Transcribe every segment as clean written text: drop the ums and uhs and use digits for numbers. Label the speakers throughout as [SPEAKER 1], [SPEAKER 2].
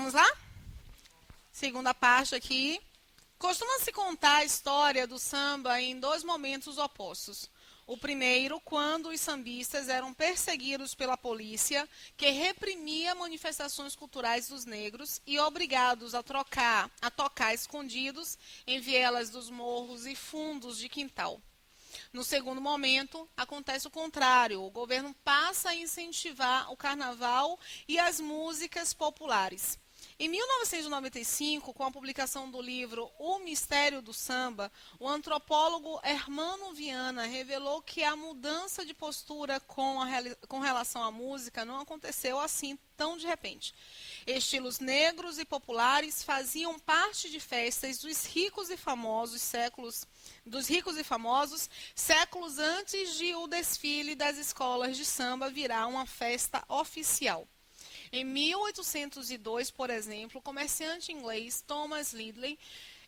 [SPEAKER 1] Vamos lá? Segunda parte aqui. Costuma-se contar a história do samba em dois momentos opostos. O primeiro, quando os sambistas eram perseguidos pela polícia, que reprimia manifestações culturais dos negros e obrigados a tocar escondidos em vielas dos morros e fundos de quintal. No segundo momento, acontece o contrário. O governo passa a incentivar o carnaval e as músicas populares. Em 1995, com a publicação do livro O Mistério do Samba, o antropólogo Hermano Viana revelou que a mudança de postura com relação à música não aconteceu assim tão de repente. Estilos negros e populares faziam parte de festas dos ricos e famosos séculos antes de o desfile das escolas de samba virar uma festa oficial. Em 1802, por exemplo, o comerciante inglês Thomas Ridley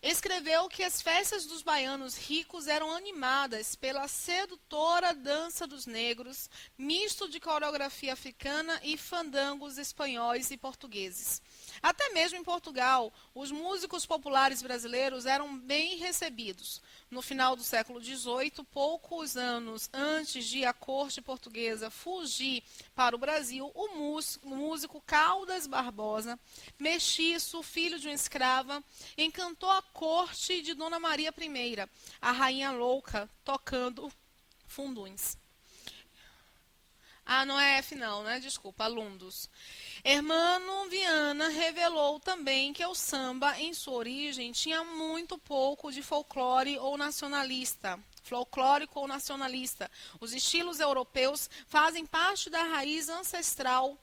[SPEAKER 1] escreveu que as festas dos baianos ricos eram animadas pela sedutora dança dos negros, misto de coreografia africana e fandangos espanhóis e portugueses. Até mesmo em Portugal, os músicos populares brasileiros eram bem recebidos. No final do século XVIII, poucos anos antes de a corte portuguesa fugir para o Brasil, o músico Caldas Barbosa, mestiço, filho de uma escrava, encantou a corte de Dona Maria I, a rainha louca, tocando funduns. Ah, não é F não, né? Desculpa, Lundos. Hermano Viana revelou também que o samba, em sua origem, tinha muito pouco de folclórico ou nacionalista. Os estilos europeus fazem parte da raiz ancestral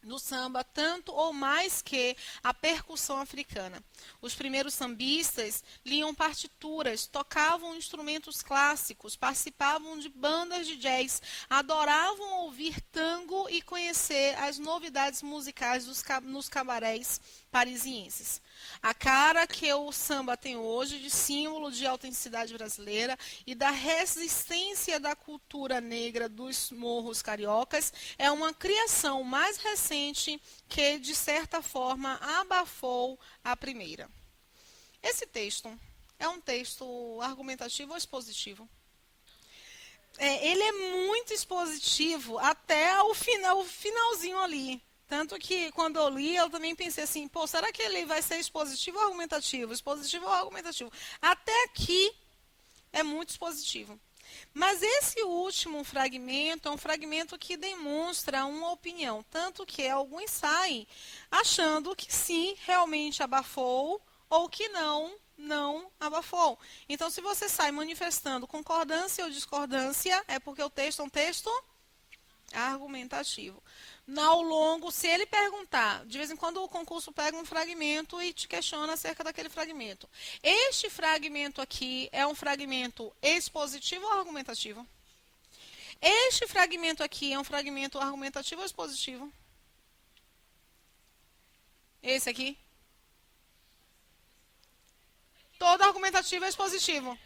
[SPEAKER 1] no samba, tanto ou mais que a percussão africana. Os primeiros sambistas liam partituras, tocavam instrumentos clássicos, participavam de bandas de jazz, adoravam ouvir tango e conhecer as novidades musicais nos cabarés parisienses. A cara que o samba tem hoje de símbolo de autenticidade brasileira e da resistência da cultura negra dos morros cariocas é uma criação mais recente que, de certa forma, abafou a primeira. Esse texto é um texto argumentativo ou expositivo? Ele é muito expositivo até o finalzinho ali. Tanto que, quando eu li, eu também pensei assim, pô, será que ele vai ser expositivo ou argumentativo? Expositivo ou argumentativo? Até aqui é muito expositivo. Mas esse último fragmento é um fragmento que demonstra uma opinião. Tanto que alguns saem achando que sim, realmente abafou, ou que não abafou. Então, se você sai manifestando concordância ou discordância, é porque o texto é um texto argumentativo. Ao longo, se ele perguntar, de vez em quando o concurso pega um fragmento e te questiona acerca daquele fragmento. Este fragmento aqui é um fragmento expositivo ou argumentativo? Este fragmento aqui é um fragmento argumentativo ou expositivo? Esse aqui? Todo argumentativo é expositivo.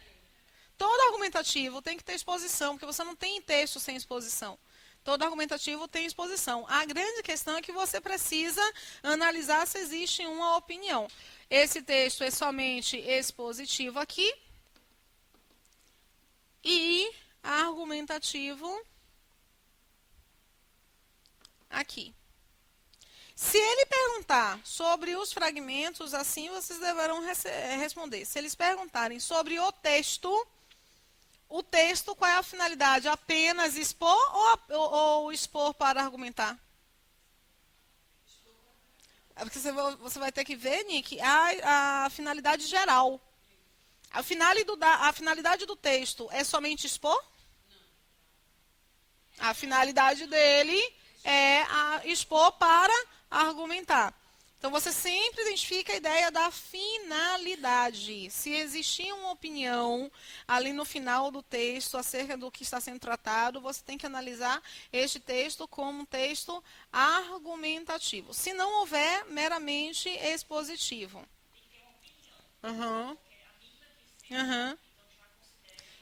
[SPEAKER 1] Todo argumentativo tem que ter exposição, porque você não tem texto sem exposição. Todo argumentativo tem exposição. A grande questão é que você precisa analisar se existe uma opinião. Esse texto é somente expositivo aqui e argumentativo aqui. Se ele perguntar sobre os fragmentos, assim vocês deverão responder. Se eles perguntarem sobre o texto, qual é a finalidade? Apenas expor ou expor para argumentar? Porque você vai ter que ver, Nick, a finalidade geral. A finalidade do texto é somente expor? A finalidade dele é expor para argumentar. Então, você sempre identifica a ideia da finalidade. Se existir uma opinião ali no final do texto acerca do que está sendo tratado, você tem que analisar este texto como um texto argumentativo. Se não houver, meramente expositivo. Uhum. Uhum.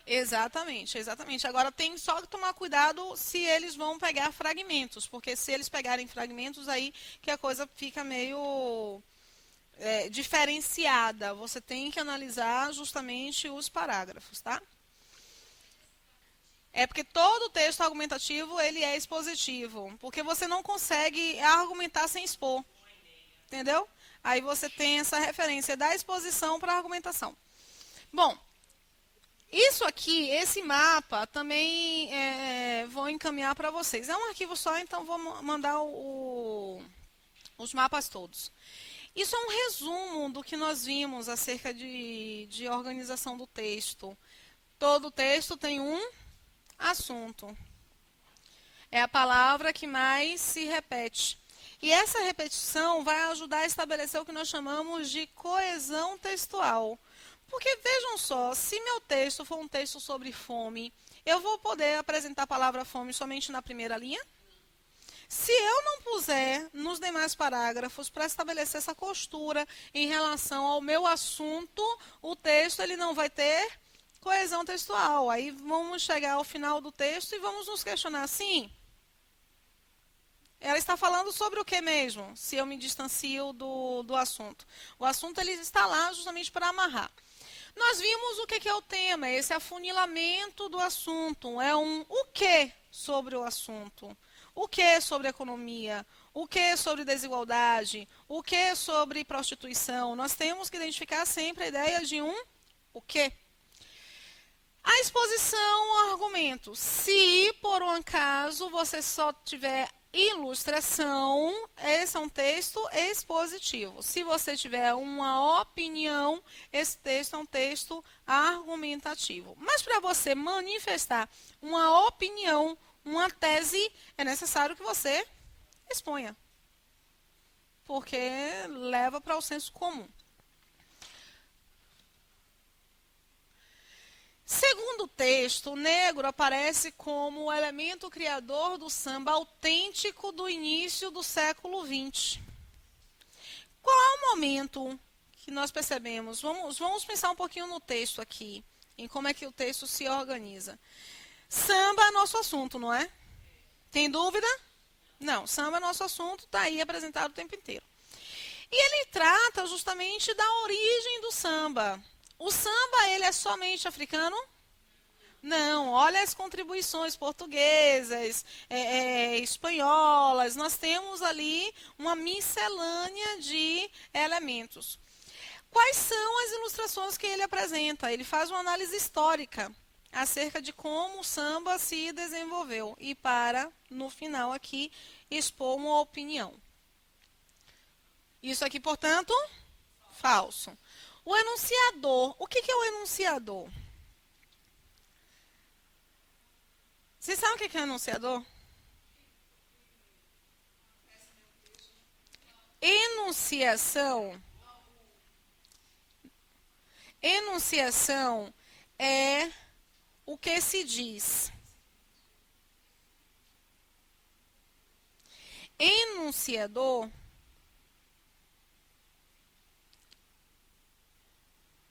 [SPEAKER 1] Exatamente, exatamente. Agora tem só que tomar cuidado se eles vão pegar fragmentos, porque se eles pegarem fragmentos, aí que a coisa fica meio diferenciada. Você tem que analisar justamente os parágrafos, tá? É porque todo texto argumentativo ele é expositivo, porque você não consegue argumentar sem expor, entendeu? Aí você tem essa referência da exposição para a argumentação. Bom, isso aqui, esse mapa, também vou encaminhar para vocês. É um arquivo só, então vou mandar os mapas todos. Isso é um resumo do que nós vimos acerca de organização do texto. Todo texto tem um assunto. É a palavra que mais se repete. E essa repetição vai ajudar a estabelecer o que nós chamamos de coesão textual. Porque vejam só, se meu texto for um texto sobre fome, eu vou poder apresentar a palavra fome somente na primeira linha? Se eu não puser nos demais parágrafos para estabelecer essa costura em relação ao meu assunto, o texto ele não vai ter coesão textual. Aí vamos chegar ao final do texto e vamos nos questionar assim. Ela está falando sobre o que mesmo, se eu me distancio do assunto? O assunto ele está lá justamente para amarrar. Nós vimos o que é o tema, esse afunilamento do assunto. É um o que sobre o assunto. O que sobre economia? O que sobre desigualdade? O que sobre prostituição? Nós temos que identificar sempre a ideia de um o que. A exposição ao argumento. Se, por um acaso, você só tiver ilustração, esse é um texto expositivo. Se você tiver uma opinião, esse texto é um texto argumentativo. Mas para você manifestar uma opinião, uma tese, é necessário que você exponha. Porque leva para o senso comum. Segundo o texto, o negro aparece como o elemento criador do samba autêntico do início do século XX. Qual é o momento que nós percebemos? Vamos pensar um pouquinho no texto aqui, em como é que o texto se organiza. Samba é nosso assunto, não é? Tem dúvida? Não, samba é nosso assunto, está aí apresentado o tempo inteiro. E ele trata justamente da origem do samba. O samba, ele é somente africano? Não, olha as contribuições portuguesas, espanholas. Nós temos ali uma miscelânea de elementos. Quais são as ilustrações que ele apresenta? Ele faz uma análise histórica acerca de como o samba se desenvolveu e para, no final aqui, expor uma opinião. Isso aqui, portanto, falso. O enunciador. O que é o enunciador? Vocês sabem o que é o enunciador? Enunciação. Enunciação é o que se diz. Enunciador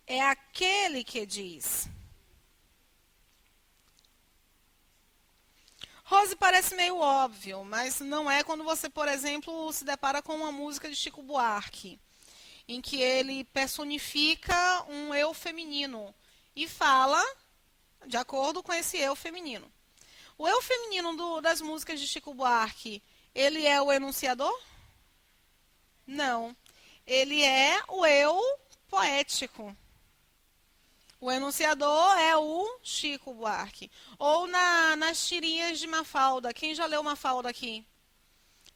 [SPEAKER 1] é aquele que diz. Rose parece meio óbvio, mas não é quando você, por exemplo, se depara com uma música de Chico Buarque, em que ele personifica um eu feminino e fala de acordo com esse eu feminino. O eu feminino das músicas de Chico Buarque, ele é o enunciador? Não. Ele é o eu poético. O enunciador é o Chico Buarque. Ou nas tirinhas de Mafalda. Quem já leu Mafalda aqui?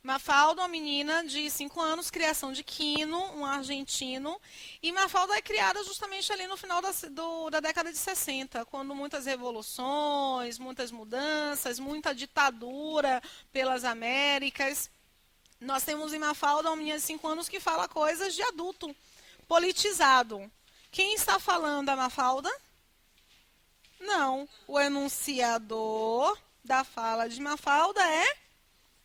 [SPEAKER 1] Mafalda, uma menina de 5 anos, criação de Quino, um argentino. E Mafalda é criada justamente ali no final da década de 60, quando muitas revoluções, muitas mudanças, muita ditadura pelas Américas. Nós temos em Mafalda uma menina de 5 anos que fala coisas de adulto, politizado. Quem está falando a Mafalda? Não. O enunciador da fala de Mafalda é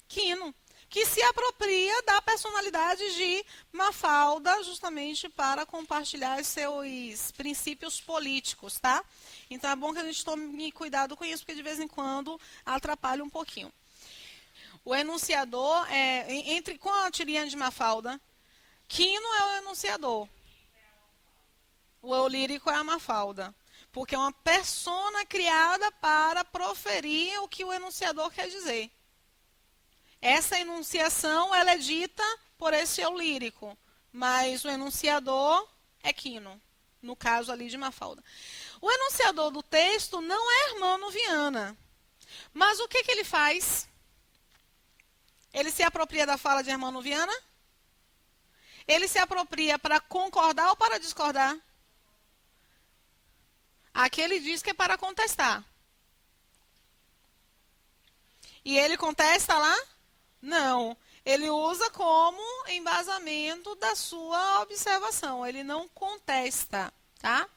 [SPEAKER 1] Quino. que se apropria da personalidade de Mafalda, justamente para compartilhar seus princípios políticos, tá? Então é bom que a gente tome cuidado com isso, porque de vez em quando atrapalha um pouquinho. O enunciador, com a tirinha de Mafalda, Quino é o enunciador. O eu lírico é a Mafalda. Porque é uma persona criada para proferir o que o enunciador quer dizer. Essa enunciação ela é dita por esse eu lírico, mas o enunciador é Quino, no caso ali de Mafalda. O enunciador do texto não é Hermano Viana, mas o que ele faz? Ele se apropria da fala de Hermano Viana? Ele se apropria para concordar ou para discordar? Aqui ele diz que é para contestar. E ele contesta lá? Não. Ele usa como embasamento da sua observação. Ele não contesta, tá?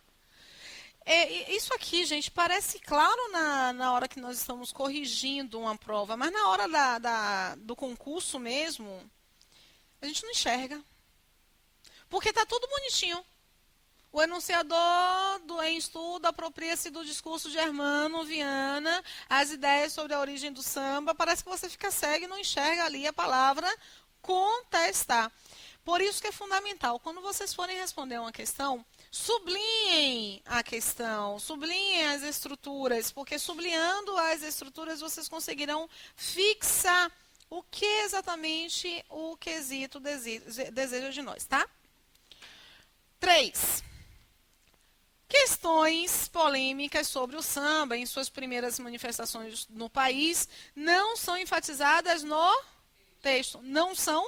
[SPEAKER 1] Isso aqui, gente, parece claro na hora que nós estamos corrigindo uma prova, mas na hora do concurso mesmo, a gente não enxerga. Porque está tudo bonitinho. O enunciador em estudo apropria-se do discurso de Hermano Viana, as ideias sobre a origem do samba. Parece que você fica cego e não enxerga ali a palavra contestar. Por isso que é fundamental, quando vocês forem responder uma questão, sublinhem a questão, sublinhem as estruturas, porque sublinhando as estruturas vocês conseguirão fixar o que exatamente o quesito deseja de nós, tá? 3. Questões polêmicas sobre o samba em suas primeiras manifestações no país não são enfatizadas no texto. Não são?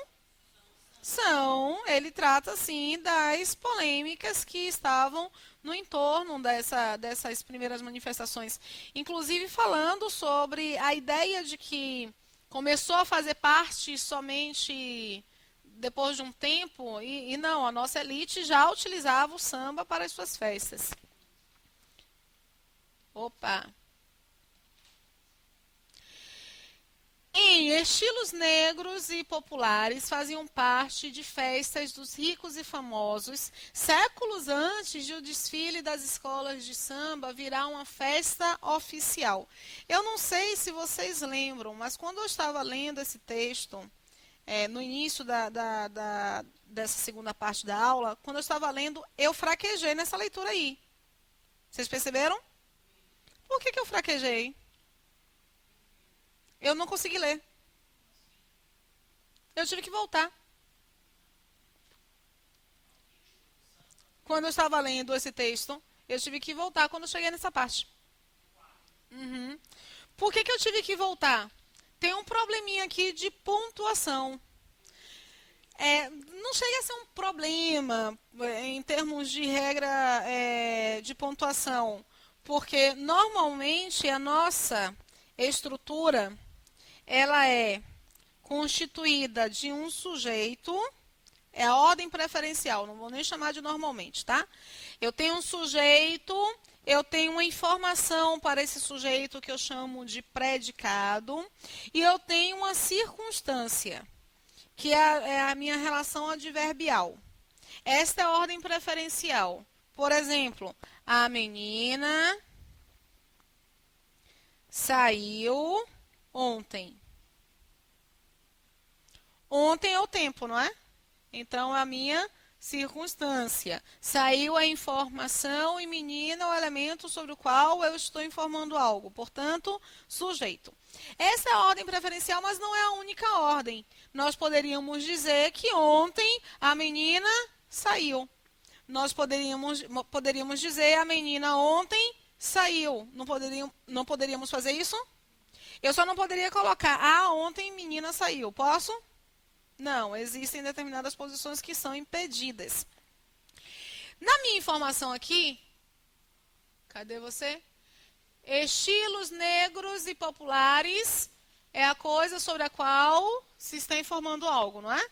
[SPEAKER 1] São. Ele trata, sim, das polêmicas que estavam no entorno dessas primeiras manifestações. Inclusive falando sobre a ideia de que começou a fazer parte somente depois de um tempo, e não, a nossa elite já utilizava o samba para as suas festas. Opa! Em estilos negros e populares faziam parte de festas dos ricos e famosos, séculos antes de o desfile das escolas de samba virar uma festa oficial. Eu não sei se vocês lembram, mas quando eu estava lendo esse texto, no início dessa segunda parte da aula, quando eu estava lendo, eu fraquejei nessa leitura aí. Vocês perceberam? Por que eu fraquejei? Eu não consegui ler. Eu tive que voltar. Quando eu estava lendo esse texto, eu tive que voltar quando eu cheguei nessa parte. Por que eu tive que voltar? Tem um probleminha aqui de pontuação. Não chega a ser um problema em termos de regra de pontuação, porque normalmente a nossa estrutura ela é constituída de um sujeito, é a ordem preferencial, não vou nem chamar de normalmente, tá? Eu tenho um sujeito, eu tenho uma informação para esse sujeito que eu chamo de predicado, e eu tenho uma circunstância, que é a minha relação adverbial. Esta é a ordem preferencial. Por exemplo, a menina saiu ontem. Ontem é o tempo, não é? Então, a minha circunstância. Saiu a informação e menina é o elemento sobre o qual eu estou informando algo. Portanto, sujeito. Essa é a ordem preferencial, mas não é a única ordem. Nós poderíamos dizer que ontem a menina saiu. Nós poderíamos dizer a menina ontem saiu. Não poderíamos fazer isso? Eu só não poderia colocar ontem menina saiu. Posso? Não, existem determinadas posições que são impedidas. Na minha informação aqui, cadê você? Estilos negros e populares é a coisa sobre a qual se está informando algo, não é?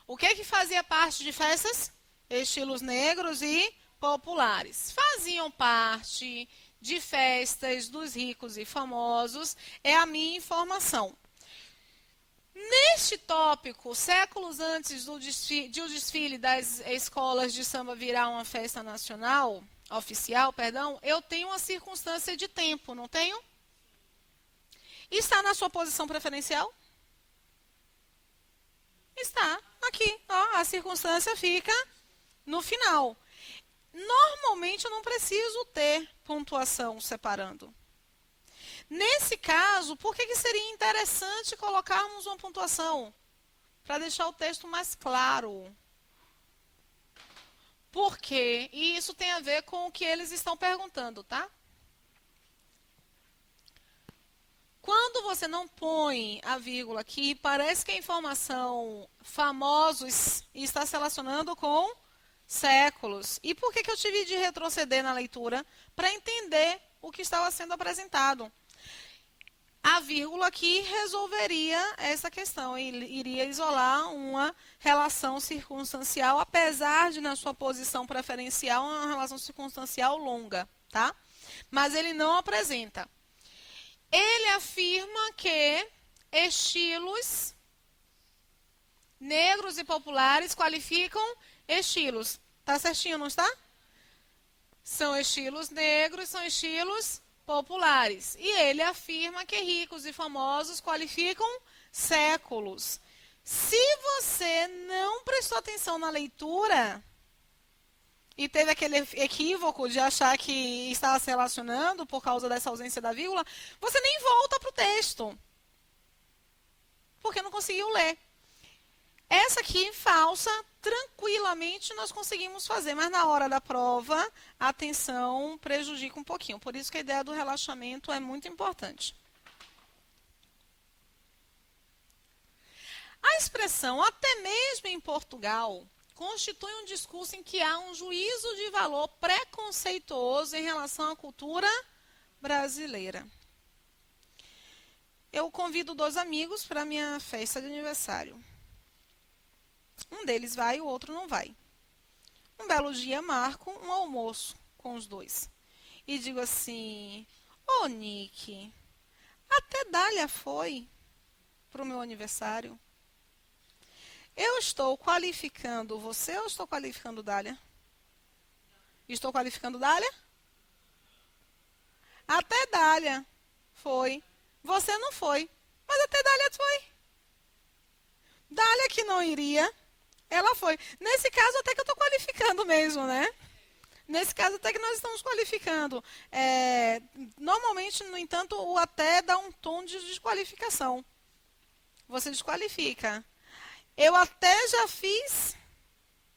[SPEAKER 1] O que fazia parte de festas? Estilos negros e populares. Faziam parte de festas dos ricos e famosos, é a minha informação. Neste tópico, séculos antes de o desfile das escolas de samba virar uma festa nacional, oficial, perdão, eu tenho uma circunstância de tempo, não tenho? Está na sua posição preferencial? Está aqui, ó, a circunstância fica no final. Normalmente eu não preciso ter pontuação separando. Nesse caso, por que seria interessante colocarmos uma pontuação? Para deixar o texto mais claro. Por quê? E isso tem a ver com o que eles estão perguntando, tá? Quando você não põe a vírgula aqui, parece que a informação famosos está se relacionando com séculos. E por que eu tive de retroceder na leitura? Para entender o que estava sendo apresentado. A vírgula aqui resolveria essa questão, iria isolar uma relação circunstancial, apesar de, na sua posição preferencial, uma relação circunstancial longa, tá? Mas ele não apresenta. Ele afirma que estilos negros e populares qualificam estilos. Tá certinho, não está? São estilos negros, são estilos populares. E ele afirma que ricos e famosos qualificam séculos. Se você não prestou atenção na leitura e teve aquele equívoco de achar que estava se relacionando por causa dessa ausência da vírgula, você nem volta para o texto. Porque não conseguiu ler. Essa aqui, falsa, tranquilamente nós conseguimos fazer, mas na hora da prova, a atenção prejudica um pouquinho. Por isso que a ideia do relaxamento é muito importante. A expressão, até mesmo em Portugal, constitui um discurso em que há um juízo de valor preconceituoso em relação à cultura brasileira. Eu convido 2 amigos para a minha festa de aniversário. Um deles vai, o outro não vai. Um belo dia, marco um almoço com os 2. E digo assim, ô Nick, até Dália foi para o meu aniversário. Eu estou qualificando você ou estou qualificando Dália? Estou qualificando Dália? Até Dália foi. Você não foi, mas até Dália foi. Dália que não iria, ela foi. Nesse caso, até que eu estou qualificando mesmo, né? Nesse caso, até que nós estamos qualificando. Normalmente, no entanto, o até dá um tom de desqualificação. Você desqualifica. Eu até já fiz.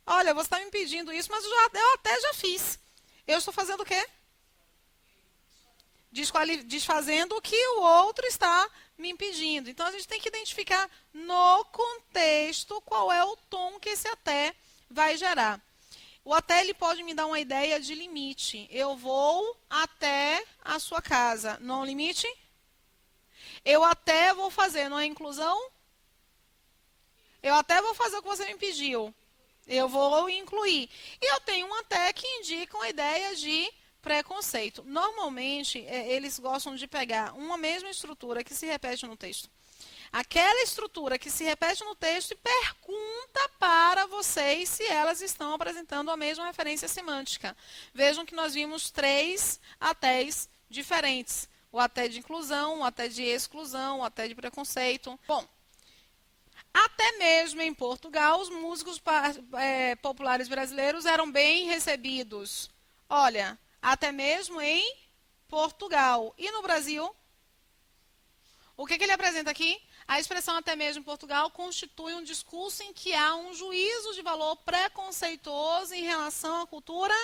[SPEAKER 1] Olha, você está me pedindo isso, mas eu até já fiz. Eu estou fazendo o quê? Desfazendo o que o outro está me impedindo. Então, a gente tem que identificar no contexto qual é o tom que esse até vai gerar. O até ele pode me dar uma ideia de limite. Eu vou até a sua casa. Não é um limite? Eu até vou fazer. Não é inclusão? Eu até vou fazer o que você me pediu. Eu vou incluir. E eu tenho um até que indica uma ideia de preconceito. Normalmente, eles gostam de pegar uma mesma estrutura que se repete no texto. Aquela estrutura que se repete no texto e pergunta para vocês se elas estão apresentando a mesma referência semântica. Vejam que nós vimos 3 atés diferentes. O até de inclusão, o até de exclusão, o até de preconceito. Bom, até mesmo em Portugal, os músicos populares brasileiros eram bem recebidos. Olha, até mesmo em Portugal. E no Brasil? O que ele apresenta aqui? A expressão até mesmo em Portugal constitui um discurso em que há um juízo de valor preconceituoso em relação à cultura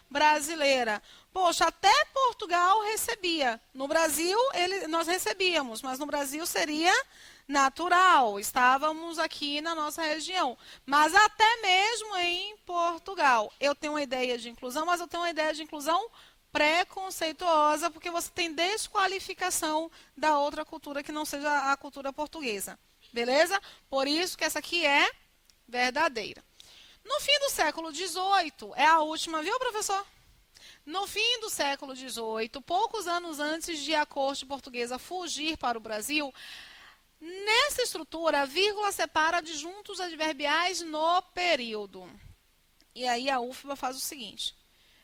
[SPEAKER 1] brasileira. Poxa, até Portugal recebia. No Brasil, nós recebíamos, mas no Brasil seria natural. Estávamos aqui na nossa região. Mas até mesmo em Portugal. Eu tenho uma ideia de inclusão, mas eu tenho uma ideia de inclusão preconceituosa, porque você tem desqualificação da outra cultura que não seja a cultura portuguesa. Beleza? Por isso que essa aqui é verdadeira. No fim do século XVIII, é a última, viu, professor? No fim do século XVIII, poucos anos antes de a corte portuguesa fugir para o Brasil, Nessa estrutura, a vírgula separa adjuntos adverbiais no período. E aí a UFBA faz o seguinte: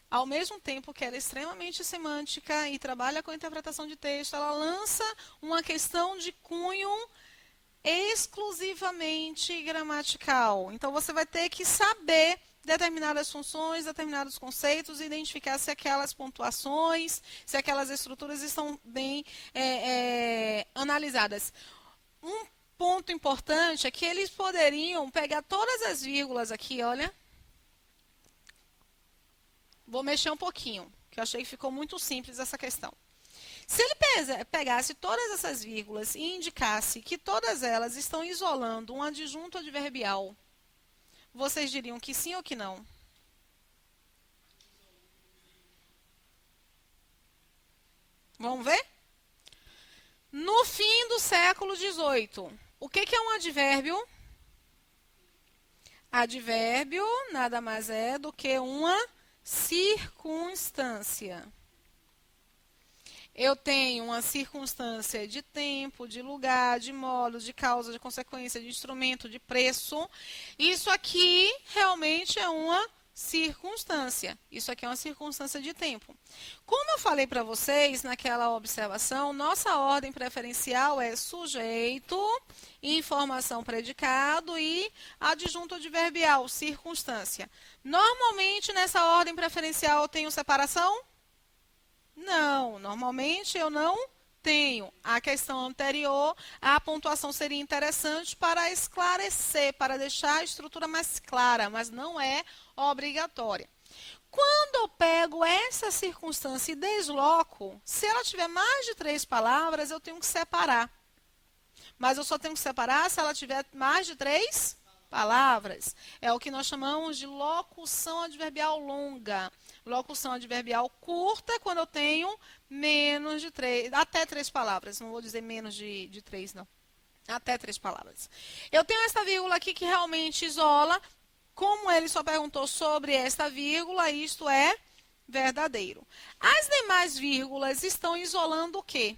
[SPEAKER 1] ao mesmo tempo que ela é extremamente semântica e trabalha com a interpretação de texto, ela lança uma questão de cunho exclusivamente gramatical. Então, você vai ter que saber determinadas funções, determinados conceitos, identificar se aquelas pontuações, se aquelas estruturas estão bem analisadas. Um ponto importante é que eles poderiam pegar todas as vírgulas aqui, olha. Vou mexer um pouquinho, que eu achei que ficou muito simples essa questão. Se ele pegasse todas essas vírgulas e indicasse que todas elas estão isolando um adjunto adverbial, vocês diriam que sim ou que não? Vamos ver? No fim do século XVIII, o que é um advérbio? Advérbio nada mais é do que uma circunstância. Eu tenho uma circunstância de tempo, de lugar, de modo, de causa, de consequência, de instrumento, de preço. Isso aqui realmente é uma circunstância. Isso aqui é uma circunstância de tempo. Como eu falei para vocês naquela observação, nossa ordem preferencial é sujeito, informação predicado e adjunto adverbial, circunstância. Normalmente nessa ordem preferencial eu tenho separação? Não, normalmente eu não tenho. A questão anterior, a pontuação seria interessante para esclarecer, para deixar a estrutura mais clara, mas não é obrigatória. Quando eu pego essa circunstância e desloco, se ela tiver mais de 3 palavras, eu tenho que separar. Mas eu só tenho que separar se ela tiver mais de 3 palavras. É o que nós chamamos de locução adverbial longa. Locução adverbial curta é quando eu tenho menos de 3, até 3 palavras. Não vou dizer menos de 3, não. Até 3 palavras. Eu tenho essa vírgula aqui que realmente isola. Como ele só perguntou sobre esta vírgula, isto é verdadeiro. As demais vírgulas estão isolando o quê?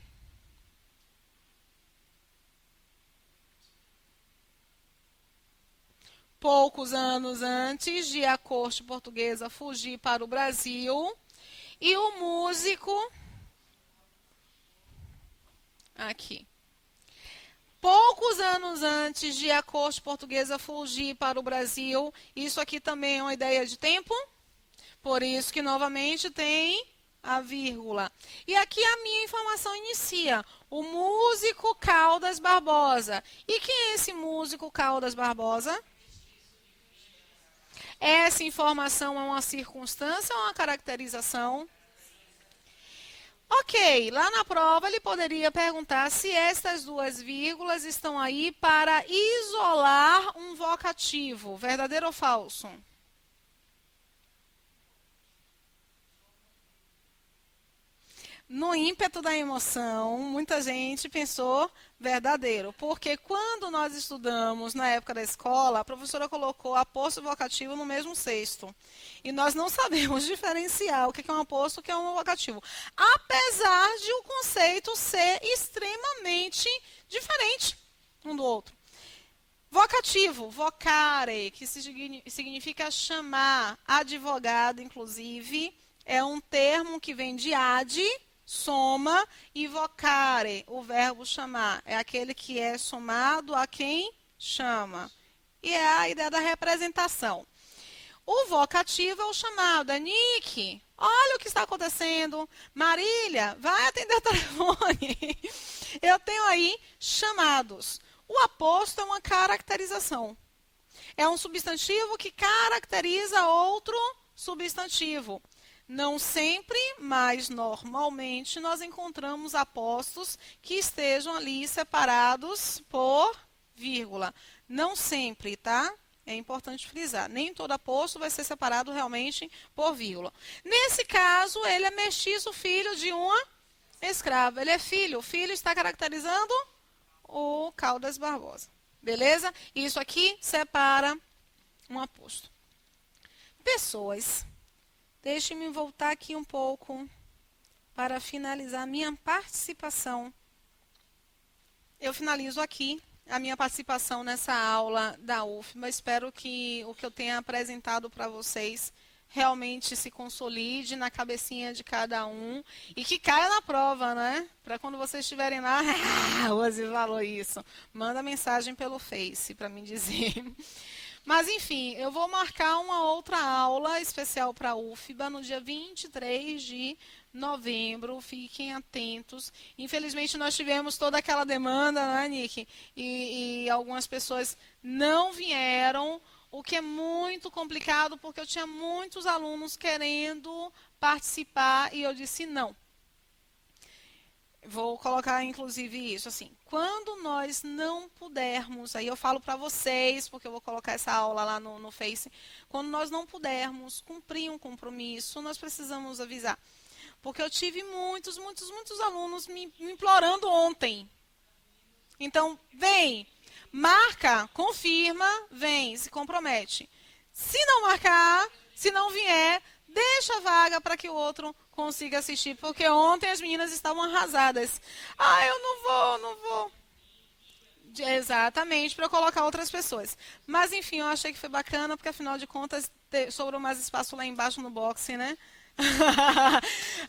[SPEAKER 1] Poucos anos antes de a corte portuguesa fugir para o Brasil, e o músico aqui. Poucos anos antes de a corte portuguesa fugir para o Brasil, isso aqui também é uma ideia de tempo, por isso que novamente tem a vírgula. E aqui a minha informação inicia, o músico Caldas Barbosa. E quem é esse músico Caldas Barbosa? Essa informação é uma circunstância ou uma caracterização? Ok, lá na prova ele poderia perguntar se estas duas vírgulas estão aí para isolar um vocativo, verdadeiro ou falso? No ímpeto da emoção, muita gente pensou verdadeiro, porque quando nós estudamos na época da escola, a professora colocou aposto e vocativo no mesmo cesto. E nós não sabemos diferenciar o que é um aposto e o que é um vocativo. Apesar de o conceito ser extremamente diferente um do outro. Vocativo, vocare, que significa chamar, advogado, inclusive, é um termo que vem de ad, soma, e vocare, o verbo chamar, é aquele que é somado a quem chama. E é a ideia da representação. O vocativo é o chamado, é Nick, olha o que está acontecendo. Marília, vai atender o telefone. Eu tenho aí chamados. O aposto é uma caracterização. É um substantivo que caracteriza outro substantivo. Não sempre, mas normalmente nós encontramos apostos que estejam ali separados por vírgula. Não sempre, tá? É importante frisar. Nem todo aposto vai ser separado realmente por vírgula. Nesse caso, ele é mestiço, filho de uma escrava. Ele é filho. O filho está caracterizando o Caldas Barbosa. Beleza? Isso aqui separa um aposto. Pessoas. Deixe-me voltar aqui um pouco para finalizar minha participação. eu finalizo aqui a minha participação nessa aula da UFBA. Espero que o que eu tenha apresentado para vocês realmente se consolide na cabecinha de cada um e que caia na prova, né? Para quando vocês estiverem lá, o Rose falou isso. Manda mensagem pelo Face para me dizer. Mas, enfim, eu vou marcar uma outra aula especial para a UFBA no dia 23 de novembro. Fiquem atentos. Infelizmente, nós tivemos toda aquela demanda, né, Nick? E algumas pessoas não vieram, o que é muito complicado, porque eu tinha muitos alunos querendo participar e eu disse não. Vou colocar, inclusive, isso assim. Quando nós não pudermos, aí eu falo para vocês, porque eu vou colocar essa aula lá no Face. Quando nós não pudermos cumprir um compromisso, nós precisamos avisar. Porque eu tive muitos alunos me implorando ontem. Então, vem, marca, confirma, vem, se compromete. Se não marcar, se não vier, deixa a vaga para que o outro consiga assistir, porque ontem as meninas estavam arrasadas. Ah, eu não vou. Exatamente, para eu colocar outras pessoas. Mas, enfim, eu achei que foi bacana, porque afinal de contas, sobrou mais espaço lá embaixo no boxe, né?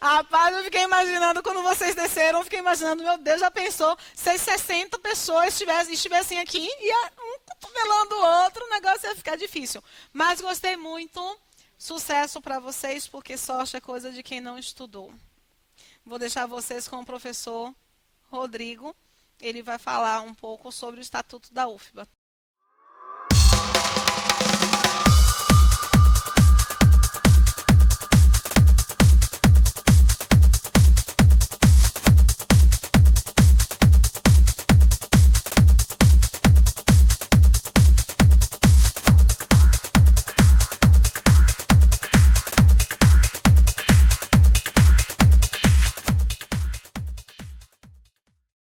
[SPEAKER 1] Rapaz, eu fiquei imaginando quando vocês desceram, eu fiquei imaginando, meu Deus, já pensou se 60 pessoas estivessem aqui e um cotovelando o outro, o negócio ia ficar difícil. Mas gostei muito. Sucesso para vocês, porque sorte é coisa de quem não estudou. Vou deixar vocês com o professor Rodrigo. Ele vai falar um pouco sobre o Estatuto da UFBA.